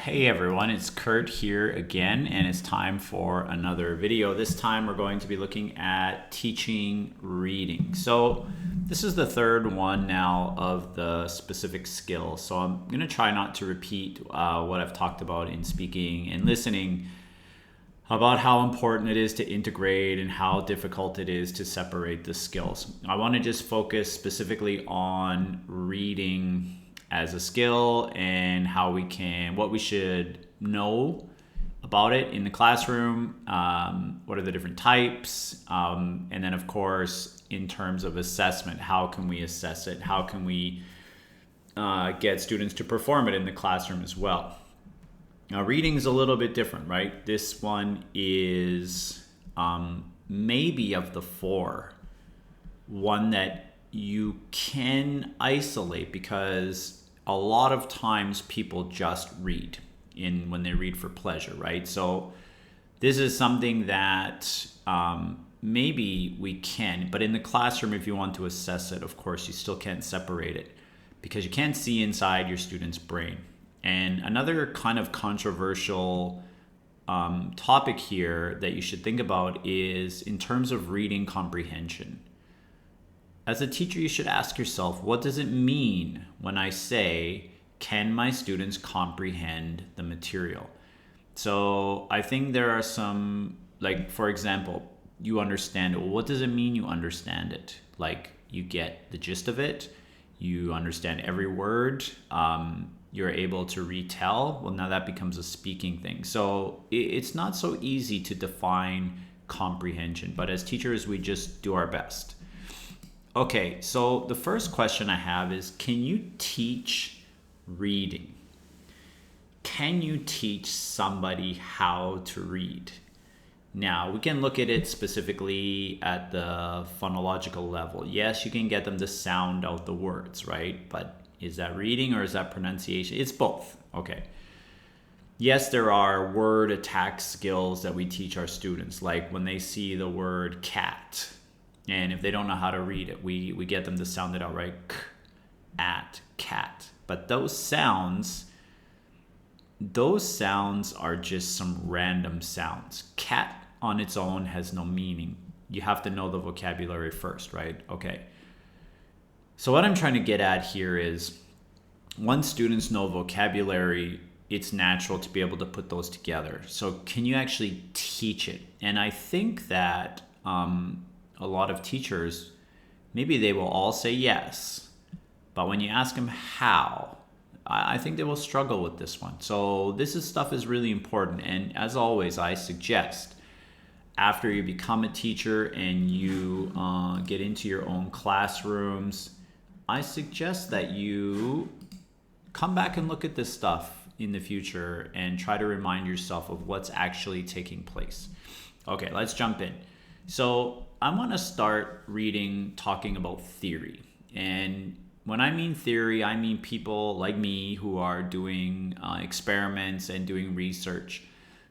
Hey everyone, it's Kurt here again, and it's time for another video. This time we're going to be looking at teaching reading. So this is the third one now of the specific skill. So I'm going to try not to repeat what I've talked about in speaking and listening about how important it is to integrate and how difficult it is to separate the skills. I want to just focus specifically on reading as a skill and what we should know about it in the classroom, what are the different types, and then of course in terms of assessment, how can we assess it, how can we get students to perform it in the classroom as well. Now reading is a little bit different, right? This one is maybe of the four, one that you can isolate because a lot of times people just read when they read for pleasure, right? So this is something that maybe we can, but in the classroom, if you want to assess it, of course, you still can't separate it because you can't see inside your student's brain. And another kind of controversial topic here that you should think about is in terms of reading comprehension. As a teacher, you should ask yourself, what does it mean when I say, can my students comprehend the material? So I think there are some, like, for example, you understand it. Well, what does it mean you understand it? Like, you get the gist of it, you understand every word, you're able to retell. Well, now that becomes a speaking thing. So it's not so easy to define comprehension, but as teachers, we just do our best. Okay, so the first question I have is, can you teach reading? Can you teach somebody how to read? Now, we can look at it specifically at the phonological level. Yes, you can get them to sound out the words, right? But is that reading or is that pronunciation? It's both, okay. Yes, there are word attack skills that we teach our students, like when they see the word cat, and if they don't know how to read it, we get them to sound it out, right? K, at, cat. But those sounds are just some random sounds. Cat on its own has no meaning. You have to know the vocabulary first, right? Okay. So what I'm trying to get at here is, once students know vocabulary, it's natural to be able to put those together. So can you actually teach it? And I think that a lot of teachers, maybe they will all say yes, but when you ask them how, I think they will struggle with this one. So this stuff is really important. And as always, I suggest after you become a teacher and you get into your own classrooms, I suggest that you come back and look at this stuff in the future and try to remind yourself of what's actually taking place. Okay, let's jump in. So I want to start talking about theory. And when I mean theory, I mean people like me who are doing experiments and doing research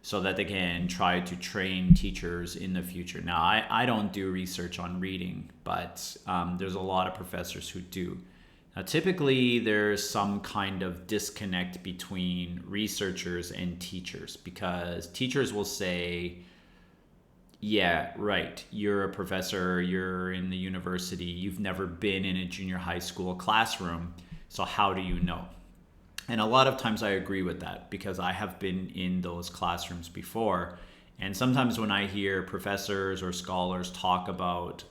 so that they can try to train teachers in the future. Now, I don't do research on reading, but there's a lot of professors who do. Now, typically, there's some kind of disconnect between researchers and teachers because teachers will say, yeah, right, you're a professor, you're in the university, you've never been in a junior high school classroom, so how do you know? And a lot of times I agree with that because I have been in those classrooms before. And sometimes when I hear professors or scholars talk about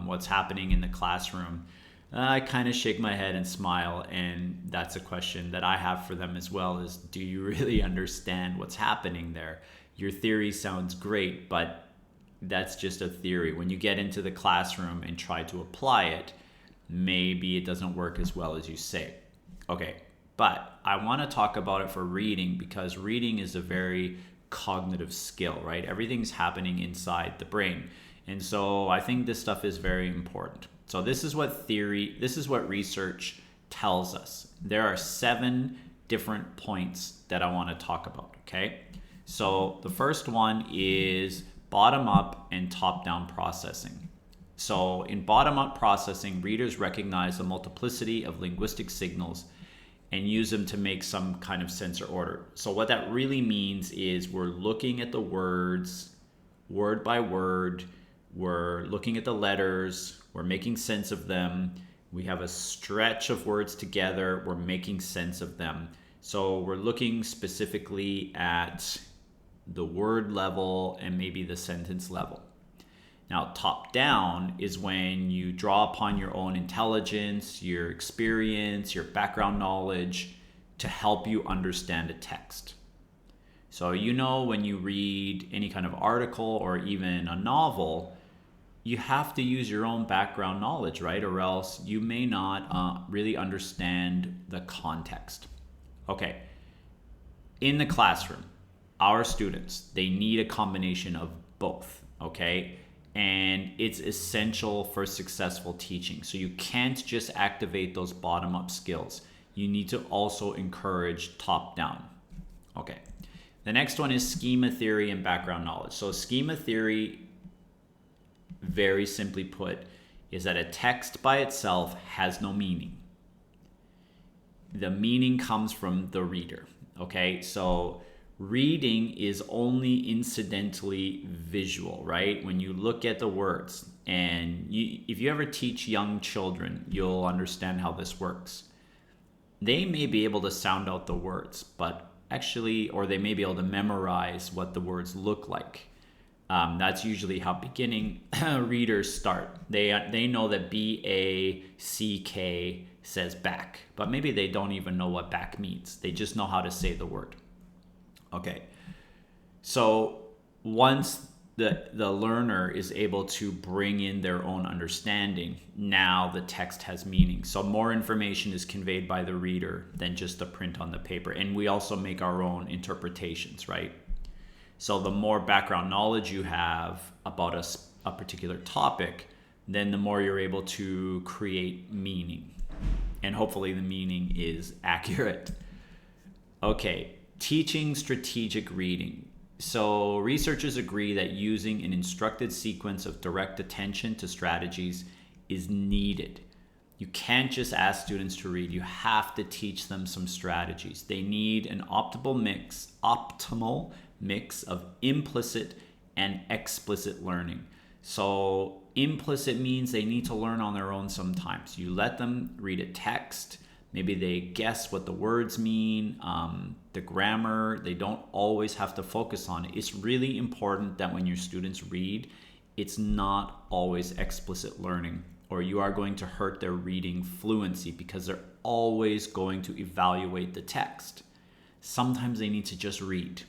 what's happening in the classroom, I kind of shake my head and smile. And that's a question that I have for them as well is, do you really understand what's happening there? Your theory sounds great, but that's just a theory. When you get into the classroom and try to apply it, maybe it doesn't work as well as you say. Okay, but I want to talk about it for reading because reading is a very cognitive skill, right? Everything's happening inside the brain. And so I think this stuff is very important. So this is what research tells us. There are 7 different points that I want to talk about, okay? So the first one is bottom-up and top-down processing. So in bottom-up processing, readers recognize the multiplicity of linguistic signals and use them to make some kind of sense or order. So what that really means is we're looking at the words word by word, we're looking at the letters, we're making sense of them. We have a stretch of words together, we're making sense of them. So we're looking specifically at the word level and maybe the sentence level. Now, top down is when you draw upon your own intelligence, your experience, your background knowledge to help you understand a text. So, when you read any kind of article or even a novel, you have to use your own background knowledge, right? Or else you may not really understand the context. Okay, in the classroom, our students, they need a combination of both, okay? And it's essential for successful teaching. So you can't just activate those bottom-up skills. You need to also encourage top-down. Okay, the next one is schema theory and background knowledge. So schema theory, very simply put, is that a text by itself has no meaning. The meaning comes from the reader, okay? So reading is only incidentally visual, right? When you look at the words, and if you ever teach young children, you'll understand how this works. They may be able to sound out the words, but actually, or they may be able to memorize what the words look like. That's usually how beginning readers start. They know that B-A-C-K says back, but maybe they don't even know what back means. They just know how to say the word. Okay, so once the learner is able to bring in their own understanding, now the text has meaning. So more information is conveyed by the reader than just the print on the paper. And we also make our own interpretations, right? So the more background knowledge you have about a particular topic, then the more you're able to create meaning. And hopefully the meaning is accurate. Okay, teaching strategic reading. So researchers agree that using an instructed sequence of direct attention to strategies is needed. You can't just ask students to read, you have to teach them some strategies. They need an optimal mix of implicit and explicit learning. So implicit means they need to learn on their own sometimes. You let them read a text, maybe they guess what the words mean, the grammar, they don't always have to focus on it. It's really important that when your students read, it's not always explicit learning, or you are going to hurt their reading fluency because they're always going to evaluate the text. Sometimes they need to just read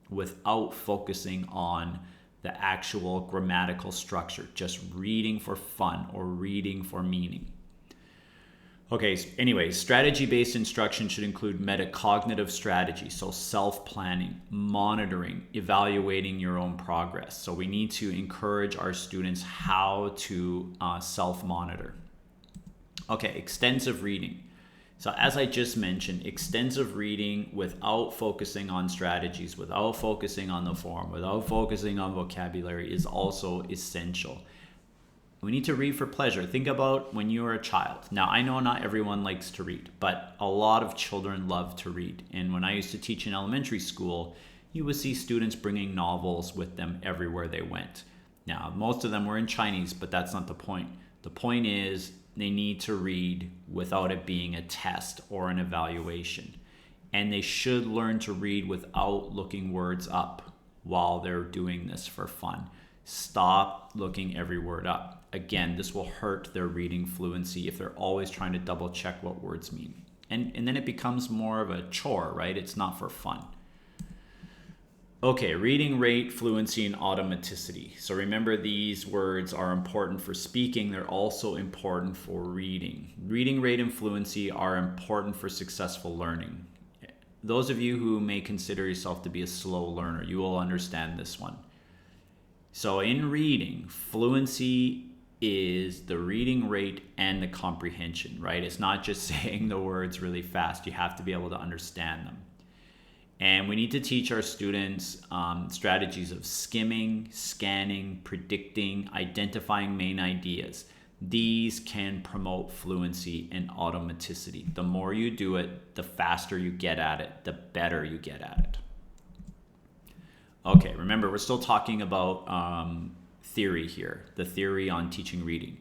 without focusing on the actual grammatical structure, just reading for fun or reading for meaning. Okay, anyway, strategy-based instruction should include metacognitive strategy, so self-planning, monitoring, evaluating your own progress. So we need to encourage our students how to self-monitor. Okay, extensive reading. So as I just mentioned, extensive reading without focusing on strategies, without focusing on the form, without focusing on vocabulary is also essential. We need to read for pleasure. Think about when you were a child. Now, I know not everyone likes to read, but a lot of children love to read. And when I used to teach in elementary school, you would see students bringing novels with them everywhere they went. Now, most of them were in Chinese, but that's not the point. The point is they need to read without it being a test or an evaluation. And they should learn to read without looking words up while they're doing this for fun. Stop looking every word up. Again, this will hurt their reading fluency if they're always trying to double check what words mean. And then it becomes more of a chore, right? It's not for fun. Okay, reading rate, fluency, and automaticity. So remember, these words are important for speaking. They're also important for reading. Reading rate and fluency are important for successful learning. Those of you who may consider yourself to be a slow learner, you will understand this one. So in reading, fluency is the reading rate and the comprehension, right? It's not just saying the words really fast. You have to be able to understand them. And we need to teach our students strategies of skimming, scanning, predicting, identifying main ideas. these can promote fluency and automaticity. The more you do it, the faster you get at it, the better you get at it. Okay, remember, we're still talking about theory here, the theory on teaching reading.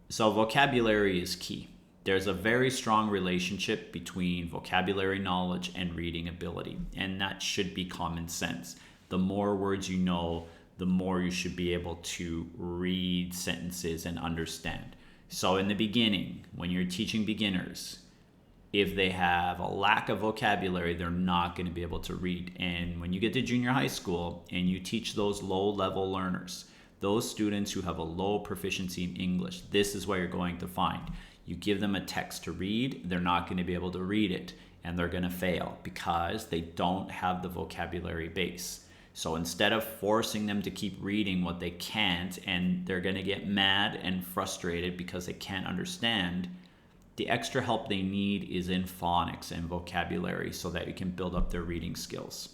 So vocabulary is key. There's a very strong relationship between vocabulary knowledge and reading ability, and that should be common sense. The more words you know, the more you should be able to read sentences and understand. So in the beginning, when you're teaching beginners, if they have a lack of vocabulary, they're not going to be able to read. And when you get to junior high school and you teach those low-level learners, those students who have a low proficiency in English, this is what you're going to find. You give them a text to read, they're not going to be able to read it, and they're going to fail because they don't have the vocabulary base. So instead of forcing them to keep reading what they can't, and they're going to get mad and frustrated because they can't understand, the extra help they need is in phonics and vocabulary so that you can build up their reading skills.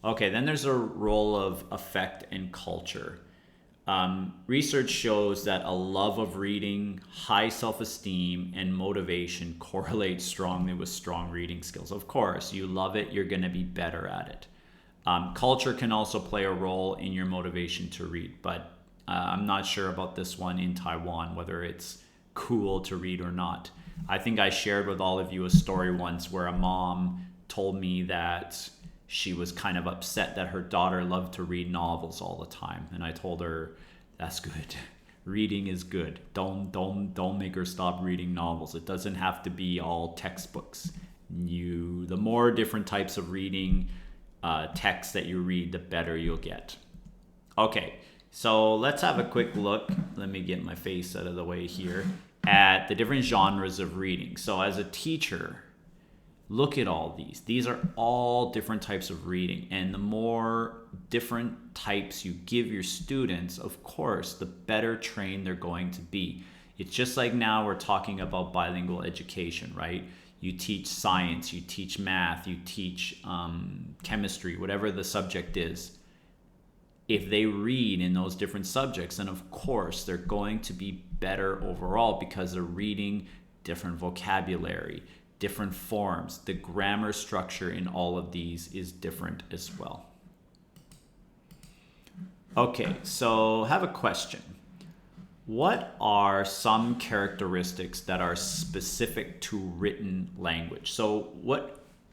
Okay, then there's a role of affect and culture. Research shows that a love of reading, high self-esteem, and motivation correlate strongly with strong reading skills. Of course, you love it, you're going to be better at it. Culture can also play a role in your motivation to read, but I'm not sure about this one in Taiwan, whether it's cool to read or not. I think I shared with all of you a story once where a mom told me that she was kind of upset that her daughter loved to read novels all the time. And I told her, that's good. Reading is good. Don't make her stop reading novels. It doesn't have to be all textbooks. The more different types of reading texts that you read, the better you'll get. Okay, so let's have a quick look. Let me get my face out of the way here at the different genres of reading. So as a teacher, look at all these. These are all different types of reading. And the more different types you give your students, of course, the better trained they're going to be. It's just like now we're talking about bilingual education, right? You teach science, you teach math, you teach chemistry, whatever the subject is. If they read in those different subjects, then of course they're going to be better overall because they're reading different vocabulary, different forms. The grammar structure in all of these is different as well. Okay, so I have a question. What are some characteristics that are specific to written language? So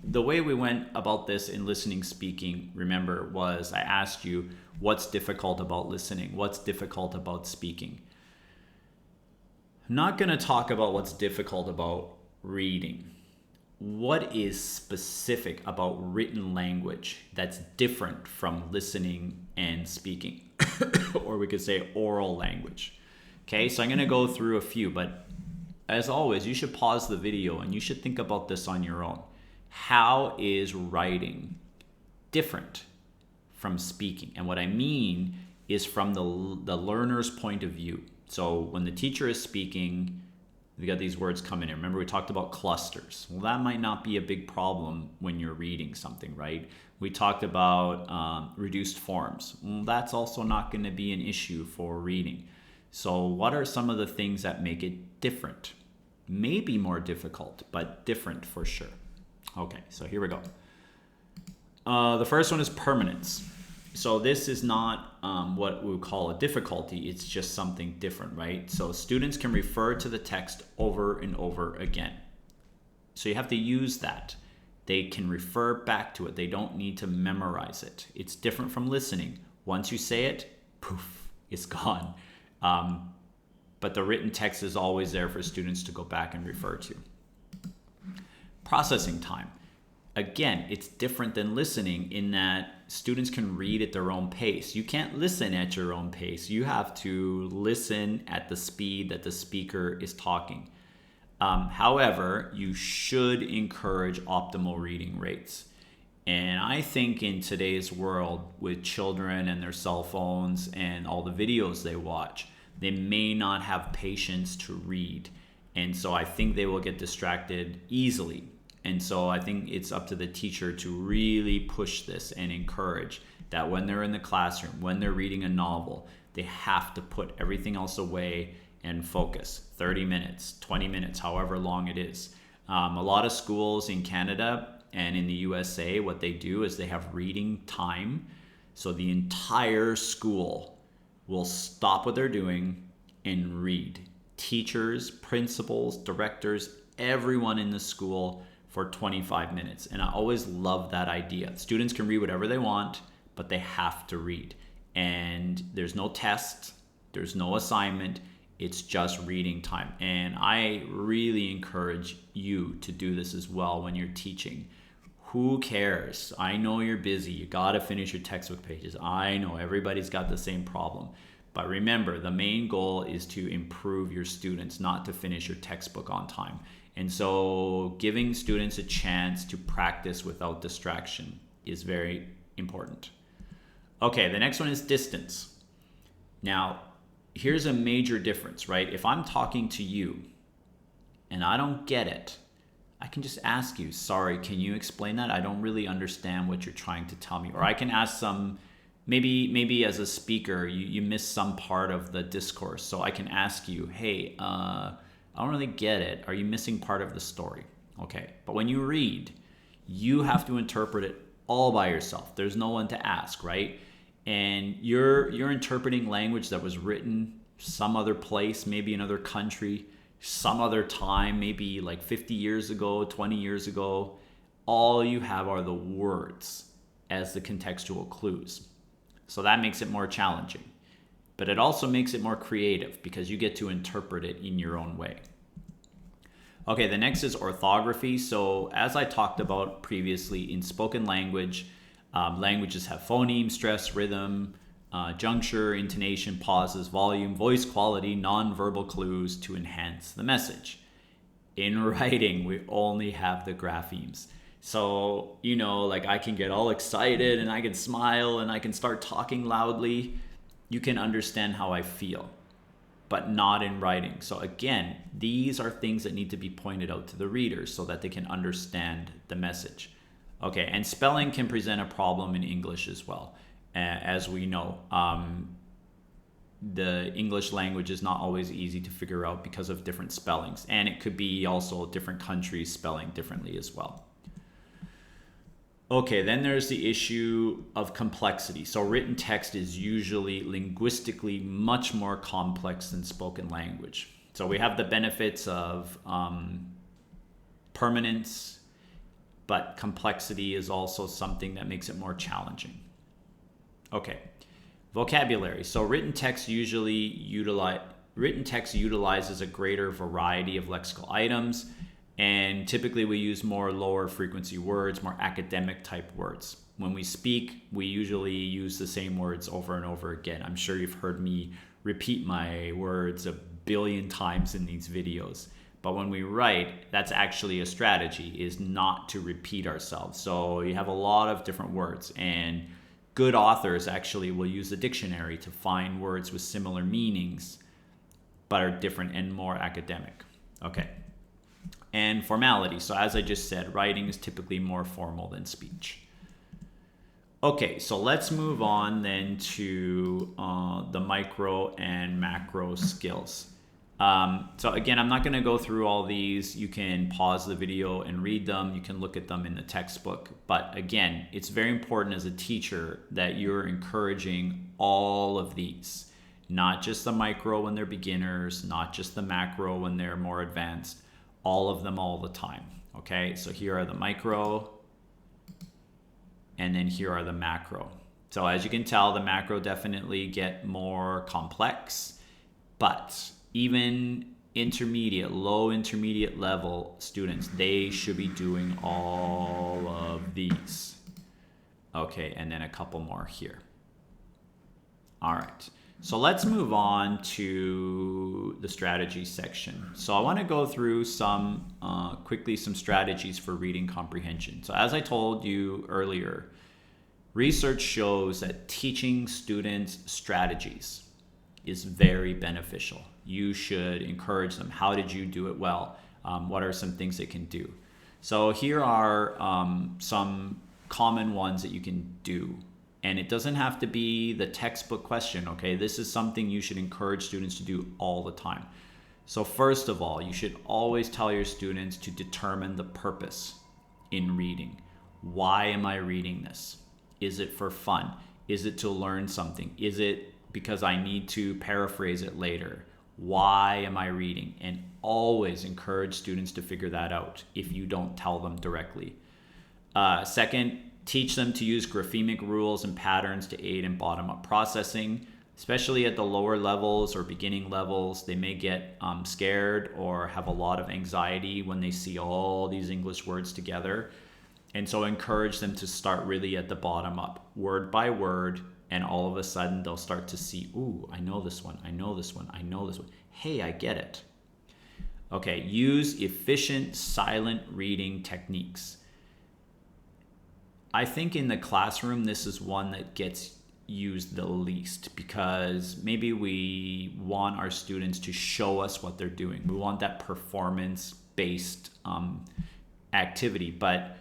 the way we went about this in listening speaking, remember, was I asked you what's difficult about listening, what's difficult about speaking. I'm not going to talk about what's difficult about reading. What is specific about written language that's different from listening and speaking? Or we could say oral language. Okay, so I'm going to go through a few, but as always, you should pause the video and you should think about this on your own. How is writing different from speaking? And what I mean is from the learner's point of view. So when the teacher is speaking, we got these words coming in. Remember, we talked about clusters. Well, that might not be a big problem when you're reading something, right? We talked about reduced forms. Well, that's also not going to be an issue for reading. So what are some of the things that make it different? Maybe more difficult, but different for sure. Okay, so here we go. The first one is permanence. So this is not what we would call a difficulty. It's just something different, right? So students can refer to the text over and over again. So you have to use that. They can refer back to it. They don't need to memorize it. It's different from listening. Once you say it, poof, it's gone. But the written text is always there for students to go back and refer to. Processing time. Again, it's different than listening in that students can read at their own pace. You can't listen at your own pace. You have to listen at the speed that the speaker is talking. However, you should encourage optimal reading rates. And I think in today's world with children and their cell phones and all the videos they watch, they may not have patience to read. And so I think they will get distracted easily. And so I think it's up to the teacher to really push this and encourage that when they're in the classroom, when they're reading a novel, they have to put everything else away and focus. 30 minutes, 20 minutes, however long it is. A lot of schools in Canada and in the USA, what they do is they have reading time. So the entire school will stop what they're doing and read. Teachers, principals, directors, everyone in the school for 25 minutes. And I always love that idea. Students can read whatever they want, but they have to read. And there's no test, there's no assignment, it's just reading time. And I really encourage you to do this as well when you're teaching. Who cares? I know you're busy, you gotta finish your textbook pages. I know everybody's got the same problem. But remember, the main goal is to improve your students, not to finish your textbook on time. And so giving students a chance to practice without distraction is very important. Okay, the next one is distance. Now, here's a major difference, right? If I'm talking to you and I don't get it, I can just ask you, sorry, can you explain that? I don't really understand what you're trying to tell me. Or I can ask some, maybe as a speaker, you miss some part of the discourse. So I can ask you, hey, I don't really get it. Are you missing part of the story? Okay, but when you read, you have to interpret it all by yourself. There's no one to ask, right? And you're interpreting language that was written some other place, maybe another country, some other time, maybe like 50 years ago, 20 years ago. All you have are the words as the contextual clues. So that makes it more challenging. But it also makes it more creative because you get to interpret it in your own way. Okay, the next is orthography. So as I talked about previously, in spoken language, languages have phoneme, stress, rhythm, juncture, intonation, pauses, volume, voice quality, non-verbal clues to enhance the message. In writing, we only have the graphemes. So, like I can get all excited and I can smile and I can start talking loudly. You can understand how I feel, but not in writing. So again, these are things that need to be pointed out to the readers so that they can understand the message. Okay, and spelling can present a problem in English as well. As we know, the English language is not always easy to figure out because of different spellings. And it could be also different countries spelling differently as well. Okay, then there's the issue of complexity. So written text is usually linguistically much more complex than spoken language. So we have the benefits of permanence, but complexity is also something that makes it more challenging. Okay, vocabulary. So written text utilizes a greater variety of lexical items, and typically we use more lower frequency words, more academic type words. When we speak, we usually use the same words over and over again. I'm sure you've heard me repeat my words a billion times in these videos. But when we write, that's actually a strategy, is not to repeat ourselves. So you have a lot of different words, and good authors actually will use a dictionary to find words with similar meanings, but are different and more academic. Okay. And formality. So as I just said, writing is typically more formal than speech. Okay, so let's move on then to the micro and macro skills. So again, I'm not going to go through all these. You can pause the video and read them. You can look at them in the textbook. But again, it's very important as a teacher that you're encouraging all of these, not just the micro when they're beginners, not just the macro when they're more advanced, all of them all the time. Okay, so here are the micro, and then here are the macro. So as you can tell, the macro definitely get more complex, but even intermediate, low intermediate level students, they should be doing all of these. Okay, and then a couple more here. All right, so let's move on to the strategy section. So I want to go through quickly some strategies for reading comprehension. So as I told you earlier, research shows that teaching students strategies is very beneficial. You should encourage them. How did you do it well? What are some things they can do? So here are some common ones that you can do. And it doesn't have to be the textbook question, okay? This is something you should encourage students to do all the time. So first of all, you should always tell your students to determine the purpose in reading. Why am I reading this? Is it for fun? Is it to learn something? Is it because I need to paraphrase it later? Why am I reading? And always encourage students to figure that out if you don't tell them directly. Second, teach them to use graphemic rules and patterns to aid in bottom-up processing, especially at the lower levels or beginning levels. They may get scared or have a lot of anxiety when they see all these English words together. And so encourage them to start really at the bottom up, word by word, and all of a sudden they'll start to see, ooh, I know this one, I know this one, I know this one. Hey, I get it. Okay, use efficient silent reading techniques. I think in the classroom, this is one that gets used the least because maybe we want our students to show us what they're doing. We want that performance-based activity, but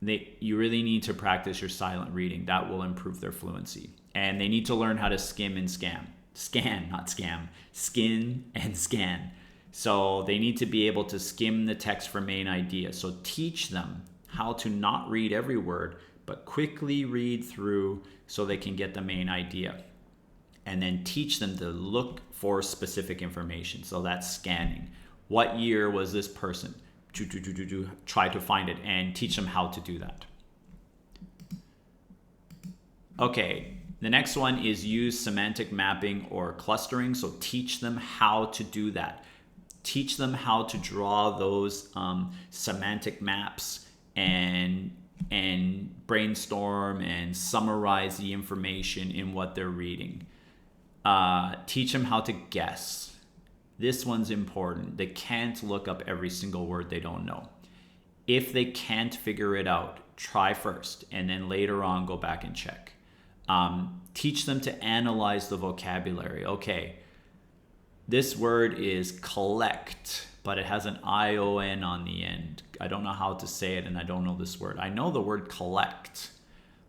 you really need to practice your silent reading. That will improve their fluency. And they need to learn how to skim and scan. Scan, not scam. Skin and scan. So they need to be able to skim the text for main ideas. So teach them how to not read every word, but quickly read through so they can get the main idea. And then teach them to look for specific information. So that's scanning. What year was this person? Try to find it and teach them how to do that. Okay, the next one is use semantic mapping or clustering. So teach them how to do that. Teach them how to draw those semantic maps and brainstorm and summarize the information in what they're reading. Teach them how to guess. This one's important. They can't look up every single word they don't know. If they can't figure it out, try first and then later on go back and check. Teach them to analyze the vocabulary. Okay, this word is collect, but it has an I-O-N on the end. I don't know how to say it and I don't know this word. I know the word collect.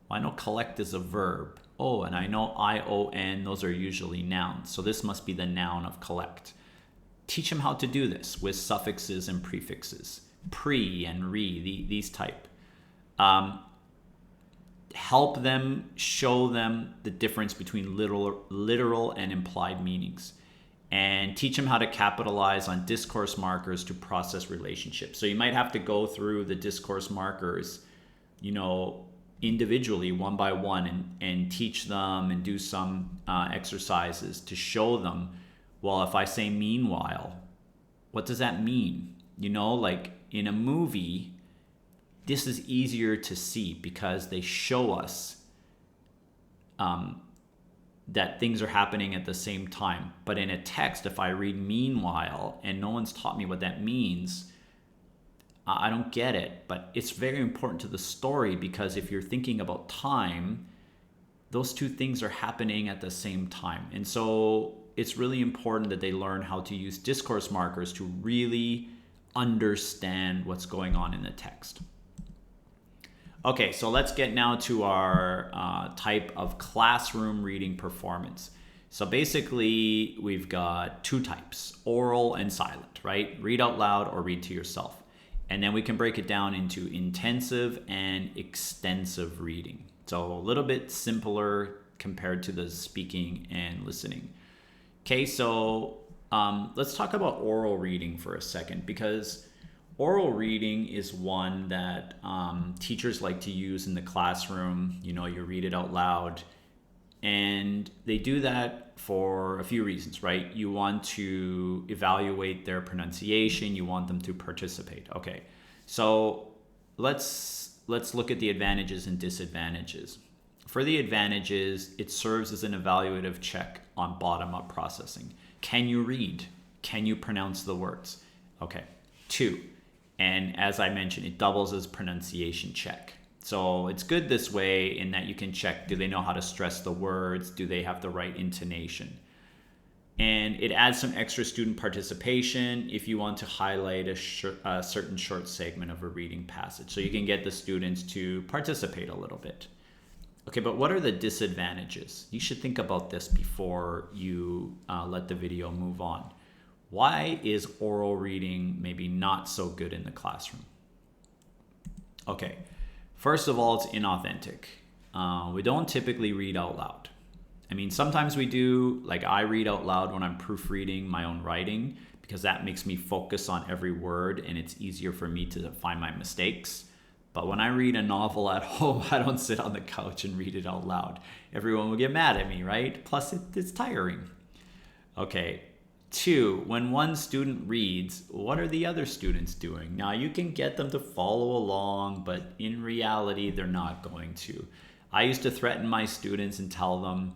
Well, I know collect is a verb. Oh, and I know I-O-N, those are usually nouns. So this must be the noun of collect. Teach them how to do this with suffixes and prefixes. Pre and re, these type. Help them, show them the difference between literal and implied meanings. And teach them how to capitalize on discourse markers to process relationships. So you might have to go through the discourse markers, individually, one by one, and teach them and do some exercises to show them, well, if I say meanwhile, what does that mean? Like in a movie, this is easier to see because they show us that things are happening at the same time. But in a text, if I read meanwhile and no one's taught me what that means, I don't get it. But it's very important to the story because if you're thinking about time, those two things are happening at the same time. And so it's really important that they learn how to use discourse markers to really understand what's going on in the text. Okay, so let's get now to our type of classroom reading performance. So basically, we've got two types, oral and silent, right? Read out loud or read to yourself. And then we can break it down into intensive and extensive reading. So a little bit simpler compared to the speaking and listening. Okay, so let's talk about oral reading for a second because oral reading is one that teachers like to use in the classroom. You read it out loud. And they do that for a few reasons, right? You want to evaluate their pronunciation. You want them to participate. Okay, so let's look at the advantages and disadvantages. For the advantages, it serves as an evaluative check on bottom-up processing. Can you read? Can you pronounce the words? Okay. 2, and as I mentioned, it doubles as pronunciation check. So it's good this way in that you can check, do they know how to stress the words? Do they have the right intonation? And it adds some extra student participation if you want to highlight a certain short segment of a reading passage. So you can get the students to participate a little bit. Okay, but what are the disadvantages? You should think about this before you let the video move on. Why is oral reading maybe not so good in the classroom? Okay, first of all, it's inauthentic. We don't typically read out loud. I mean, sometimes we do, like I read out loud when I'm proofreading my own writing because that makes me focus on every word and it's easier for me to find my mistakes. But when I read a novel at home, I don't sit on the couch and read it out loud. Everyone will get mad at me, right? Plus, it's tiring. Okay. 2, when one student reads, what are the other students doing? Now, you can get them to follow along, but in reality, they're not going to. I used to threaten my students and tell them,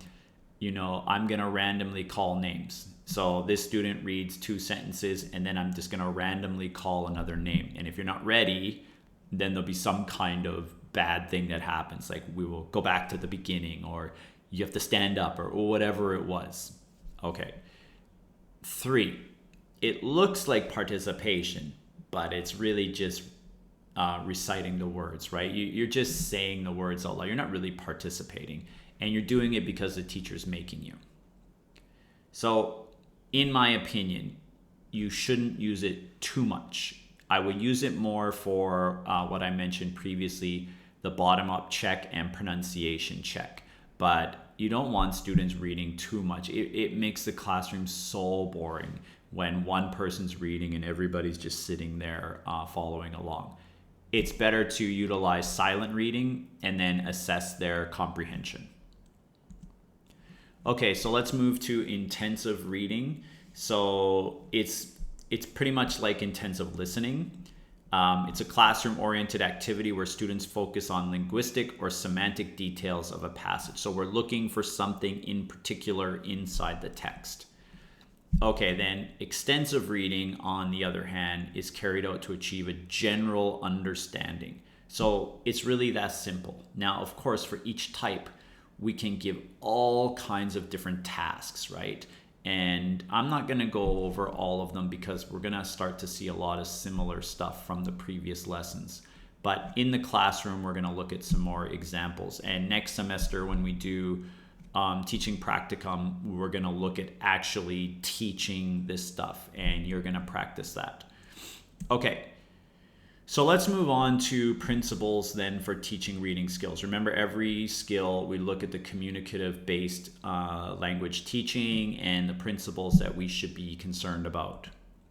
I'm going to randomly call names. So this student reads 2 sentences, and then I'm just going to randomly call another name. And if you're not ready, then there'll be some kind of bad thing that happens. Like we will go back to the beginning, or you have to stand up, or whatever it was. Okay. 3, it looks like participation, but it's really just reciting the words, right? You're just saying the words out loud. You're not really participating, and you're doing it because the teacher's making you. So, in my opinion, you shouldn't use it too much. I would use it more for what I mentioned previously, the bottom-up check and pronunciation check. But you don't want students reading too much. It makes the classroom so boring when one person's reading and everybody's just sitting there following along. It's better to utilize silent reading and then assess their comprehension. Okay, so let's move to intensive reading. So it's pretty much like intensive listening. It's a classroom-oriented activity where students focus on linguistic or semantic details of a passage. So we're looking for something in particular inside the text. Okay, then extensive reading, on the other hand, is carried out to achieve a general understanding. So it's really that simple. Now, of course, for each type, we can give all kinds of different tasks, right? And I'm not going to go over all of them because we're going to start to see a lot of similar stuff from the previous lessons. But in the classroom, we're going to look at some more examples. And next semester, when we do teaching practicum, we're going to look at actually teaching this stuff, and you're going to practice that. Okay. So let's move on to principles then for teaching reading skills. Remember, every skill, we look at the communicative-based language teaching and the principles that we should be concerned about.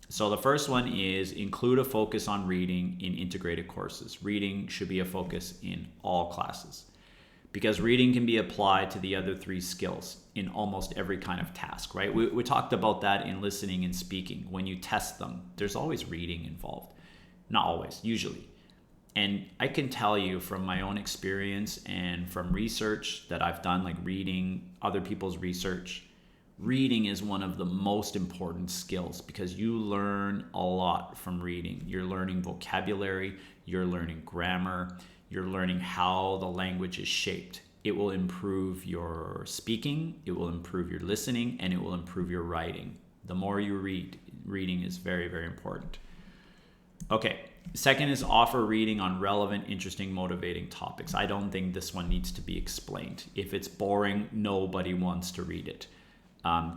So the first one is include a focus on reading in integrated courses. Reading should be a focus in all classes because reading can be applied to the other 3 skills in almost every kind of task, right? We talked about that in listening and speaking. When you test them, there's always reading involved. Not always, usually. And I can tell you from my own experience and from research that I've done, like reading other people's research, reading is one of the most important skills because you learn a lot from reading. You're learning vocabulary, you're learning grammar, you're learning how the language is shaped. It will improve your speaking, it will improve your listening, and it will improve your writing. The more you read, reading is very, very important. Okay, second is offer reading on relevant, interesting, motivating topics. I don't think this one needs to be explained. If it's boring, nobody wants to read it.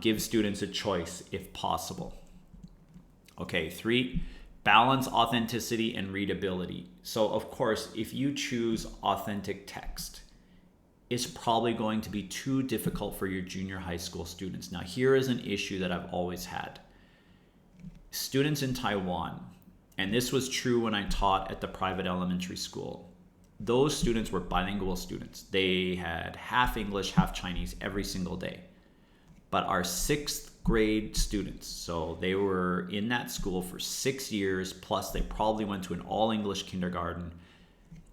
Give students a choice if possible. Okay, 3, balance authenticity and readability. So of course, if you choose authentic text, it's probably going to be too difficult for your junior high school students. Now, here is an issue that I've always had. Students in Taiwan, and this was true when I taught at the private elementary school, those students were bilingual students. They had half English, half Chinese every single day. But our 6th grade students, so they were in that school for 6 years, plus they probably went to an all-English kindergarten.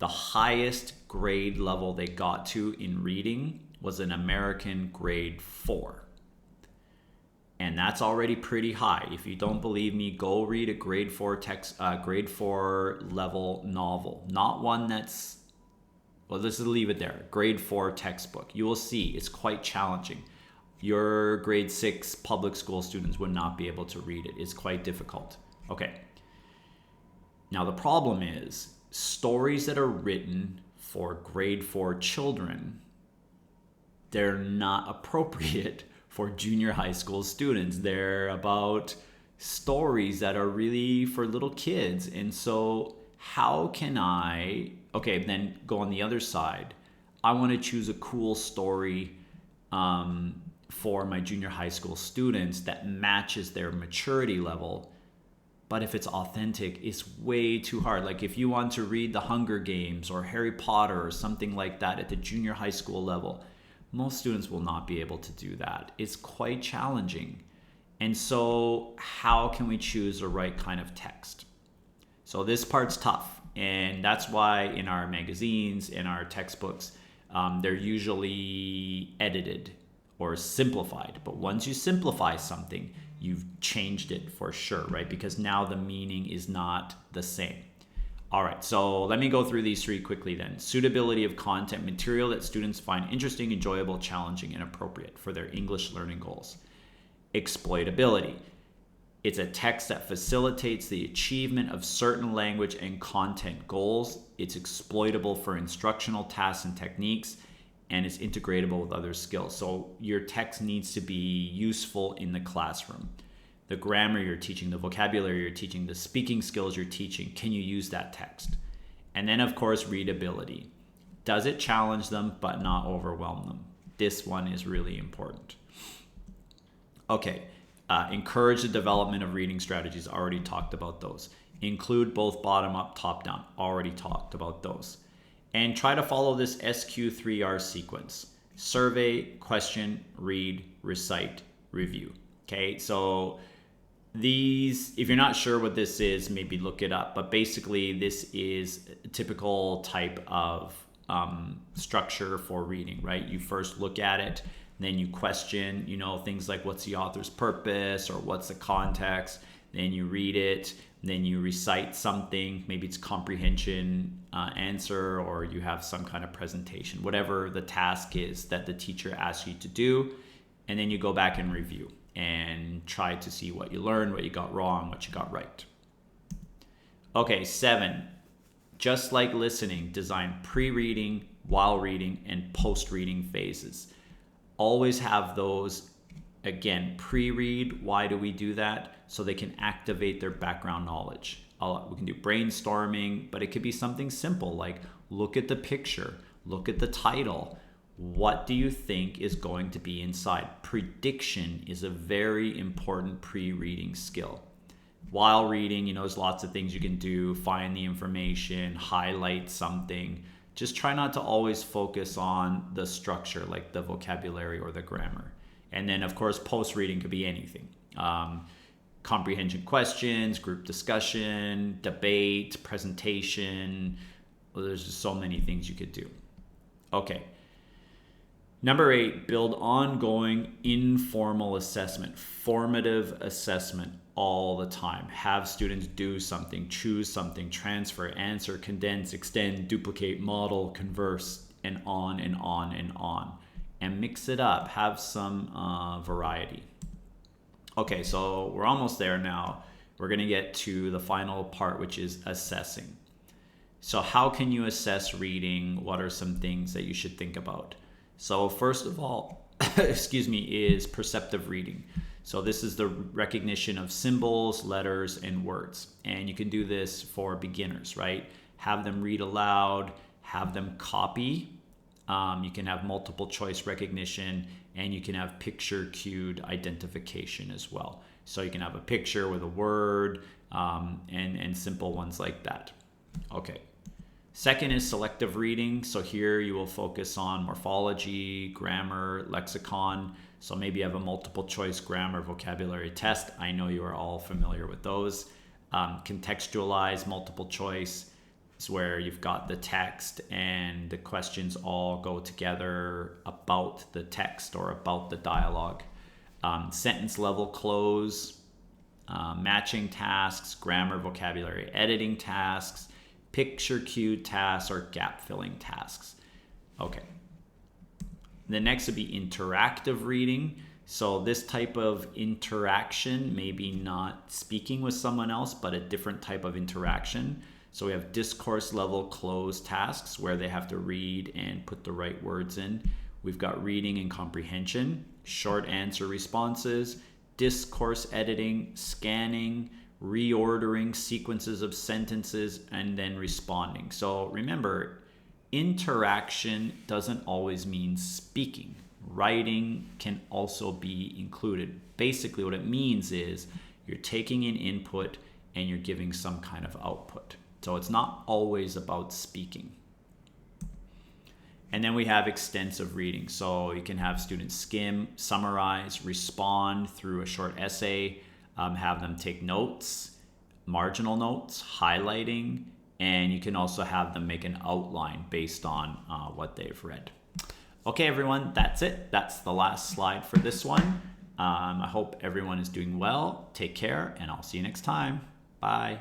The highest grade level they got to in reading was an American grade 4. And that's already pretty high. If you don't believe me, go read a grade 4 level novel. Not one that's, well, let's leave it there. Grade 4 textbook. You will see it's quite challenging. Your grade 6 public school students would not be able to read it. It's quite difficult. Okay. Now the problem is stories that are written for grade 4 children they're not appropriate for junior high school students. They're about stories that are really for little kids. And so how can I, okay, then go on the other side. I want to choose a cool story for my junior high school students that matches their maturity level. But if it's authentic, it's way too hard. Like if you want to read The Hunger Games or Harry Potter or something like that at the junior high school level, most students will not be able to do that. It's quite challenging. And so how can we choose the right kind of text? So this part's tough. And that's why in our magazines, in our textbooks, they're usually edited or simplified. But once you simplify something, you've changed it for sure, right? Because now the meaning is not the same. All right, so let me go through these three quickly then. Suitability of content, material that students find interesting, enjoyable, challenging, and appropriate for their English learning goals. Exploitability. It's a text that facilitates the achievement of certain language and content goals. It's exploitable for instructional tasks and techniques, and it's integratable with other skills. So your text needs to be useful in the classroom. The grammar you're teaching, the vocabulary you're teaching, the speaking skills you're teaching, can you use that text? And then of course, readability. Does it challenge them but not overwhelm them? This one is really important. Okay, encourage the development of reading strategies. Already talked about those. Include both bottom up, top down. Already talked about those. And try to follow this SQ3R sequence. Survey, question, read, recite, review. Okay, so these, if you're not sure what this is, maybe look it up. But basically, this is a typical type of structure for reading, right? You first look at it, then you question, things like what's the author's purpose or what's the context. Then you read it, then you recite something, maybe it's comprehension answer, or you have some kind of presentation, whatever the task is that the teacher asks you to do. And then you go back and review and try to see what you learned, what you got wrong, what you got right. Okay, 7, just like listening, design pre-reading, while reading, and post-reading phases. Always have those. Again, pre-read, why do we do that? So they can activate their background knowledge. We can do brainstorming, but it could be something simple like look at the picture, look at the title. What do you think is going to be inside? Prediction is a very important pre-reading skill. While reading, there's lots of things you can do, find the information, highlight something. Just try not to always focus on the structure like the vocabulary or the grammar. And then, of course, post-reading could be anything. Comprehension questions, group discussion, debate, presentation. Well, there's just so many things you could do. Okay. Number 8, build ongoing informal assessment, formative assessment all the time. Have students do something, choose something, transfer, answer, condense, extend, duplicate, model, converse, and on and on and on. And mix it up, have some variety. Okay, so we're almost there now. We're gonna get to the final part, which is assessing. So how can you assess reading? What are some things that you should think about? So first of all, is perceptive reading. So this is the recognition of symbols, letters, and words. And you can do this for beginners, right? Have them read aloud, have them copy. You can have multiple choice recognition, and you can have picture cued identification as well. So you can have a picture with a word and simple ones like that. Okay. Second is selective reading. So here you will focus on morphology, grammar, lexicon. So maybe you have a multiple choice grammar vocabulary test. I know you are all familiar with those. Contextualize multiple choice. It's where you've got the text and the questions all go together about the text or about the dialogue. Sentence level close, matching tasks, grammar, vocabulary, editing tasks, picture cued tasks, or gap filling tasks. Okay. The next would be interactive reading. So this type of interaction, maybe not speaking with someone else, but a different type of interaction. So we have discourse level closed tasks where they have to read and put the right words in. We've got reading and comprehension, short answer responses, discourse editing, scanning, reordering sequences of sentences, and then responding. So remember, interaction doesn't always mean speaking. Writing can also be included. Basically, what it means is you're taking in input and you're giving some kind of output. So it's not always about speaking. And then we have extensive reading. So you can have students skim, summarize, respond through a short essay, have them take notes, marginal notes, highlighting, and you can also have them make an outline based on what they've read. Okay, everyone, that's it. That's the last slide for this one. I hope everyone is doing well. Take care, and I'll see you next time. Bye.